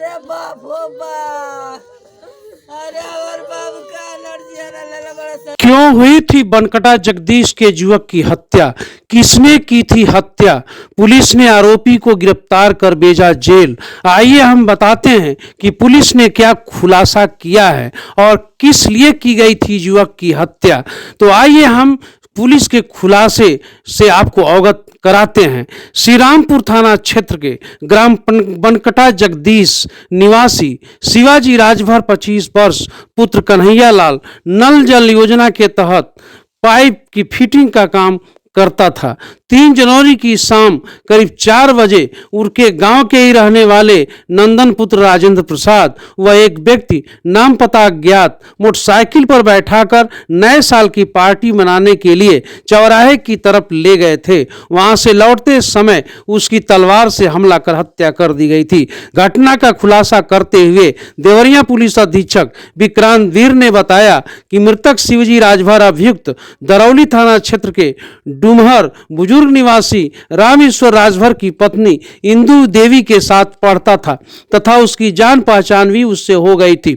अरे बाप हो बाप, अरे और बाप का एलर्जी है बड़ा सा। क्यों हुई थी बनकटा जगदीश के युवक की हत्या? किसने की थी हत्या? पुलिस ने आरोपी को गिरफ्तार कर भेजा जेल। आइए हम बताते हैं कि पुलिस ने क्या खुलासा किया है और किस लिए की गई थी युवक की हत्या। तो आइए हम पुलिस के खुलासे से आपको अवगत कराते हैं। श्री रामपुर थाना क्षेत्र के ग्राम बनकटा जगदीश निवासी शिवाजी राजभर 25 वर्ष पुत्र कन्हैया लाल नल जल योजना के तहत पाइप की फिटिंग का काम करता था। 3 जनवरी की शाम करीब 4 बजे उनके गांव के ही रहने वाले नंदन पुत्र राजेंद्र प्रसाद व एक व्यक्ति नाम पता अज्ञात मोटरसाइकिल पर बैठाकर नए साल की पार्टी मनाने के लिए चौराहे की तरफ ले गए थे। वहां से लौटते समय उसकी तलवार से हमला कर हत्या कर दी गई थी। घटना का खुलासा करते हुए देवरिया पुलिस अधीक्षक विक्रांत वीर ने बताया कि मृतक शिवजी राजभर अभियुक्त दरौली थाना क्षेत्र के डुमहर बुजुर्ग निवासी रामेश्वर राजभर की पत्नी इंदु देवी के साथ पढ़ता था तथा उसकी जान पहचान भी उससे हो गई थी।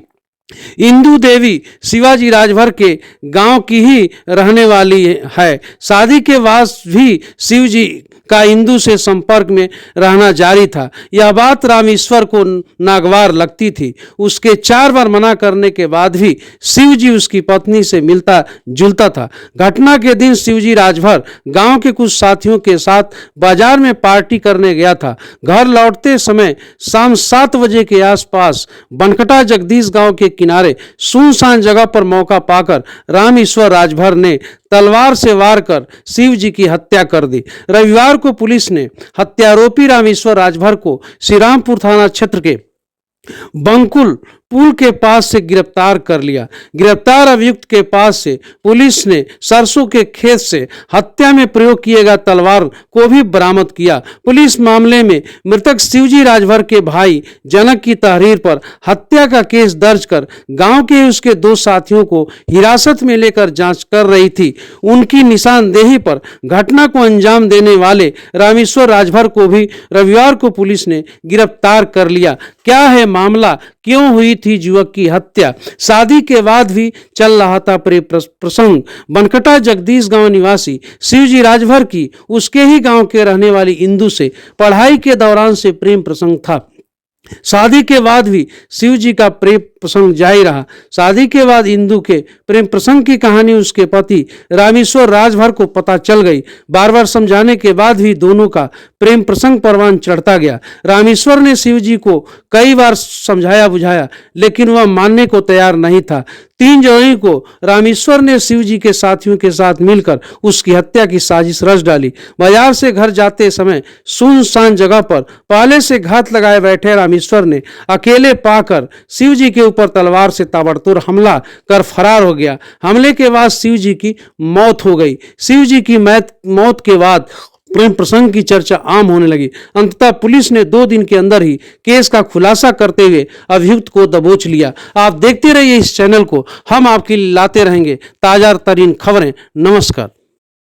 इंदु देवी शिवाजी राजभर के गांव की ही रहने वाली है। शादी के बाद भी शिवजी का इंदु से संपर्क में रहना जारी था। यह बात रामेश्वर को नागवार लगती थी। उसके 4 बार मना करने के बाद भी शिवजी उसकी पत्नी से मिलता जुलता था। घटना के दिन शिवजी राजभर गांव के कुछ साथियों के साथ बाजार में पार्टी करने गया था। घर लौटते समय शाम 7 बजे के आसपास बनकटा जगदीश गांव के किनारे सुनसान जगह पर मौका पाकर रामेश्वर राजभर ने तलवार से वार कर शिव जी की हत्या कर दी। रविवार को पुलिस ने हत्यारोपी रामेश्वर राजभर को श्री रामपुर थाना क्षेत्र के बंकुल पुल के पास से गिरफ्तार कर लिया। गिरफ्तार अभियुक्त के पास से पुलिस ने सरसों के खेत से हत्या में प्रयोग किए गए तलवार को भी बरामद किया। पुलिस मामले में मृतक शिवजी राजभर के भाई जनक की तहरीर पर हत्या का केस दर्ज कर गांव के उसके 2 साथियों को हिरासत में लेकर जांच कर रही थी। उनकी निशानदेही पर घटना को अंजाम देने वाले रामेश्वर राजभर को भी रविवार को पुलिस ने गिरफ्तार कर लिया। क्या है मामला, क्यों हुई थी युवक की हत्या? शादी के बाद भी चल रहा था प्रेम प्रसंग। बनकटा जगदीश गांव निवासी शिवजी राजभर की उसके ही गांव के रहने वाली इंदु से पढ़ाई के दौरान से प्रेम प्रसंग था। शादी के बाद भी शिवजी का प्रेम प्रसंग जारी रहा। शादी के बाद इंदु के प्रेम प्रसंग की कहानी उसके पति रामेश्वर राजभर को पता चल गई। बार बार समझाने के बाद भी दोनों का प्रेम प्रसंग परवान चढ़ता गया। रामेश्वर ने शिवजी को कई बार समझाया बुझाया लेकिन वह मानने को तैयार नहीं था। 3 जनवरी को रामेश्वर ने शिवजी के साथियों के साथ मिलकर उसकी हत्या की साजिश रच डाली। बाजार से घर जाते समय सुनसान जगह पर पहले से घात लगाए बैठे रामेश्वर ने अकेले पाकर शिवजी के ऊपर तलवार से ताबड़तोड़ हमला कर फरार हो गया। हमले के बाद शिवजी की मौत हो गई। शिवजी की मौत के बाद प्रेम प्रसंग की चर्चा आम होने लगी। अंततः पुलिस ने 2 दिन के अंदर ही केस का खुलासा करते हुए अभियुक्त को दबोच लिया। आप देखते रहिए इस चैनल को, हम आपके लिए लाते रहेंगे ताजा तरीन खबरें। नमस्कार।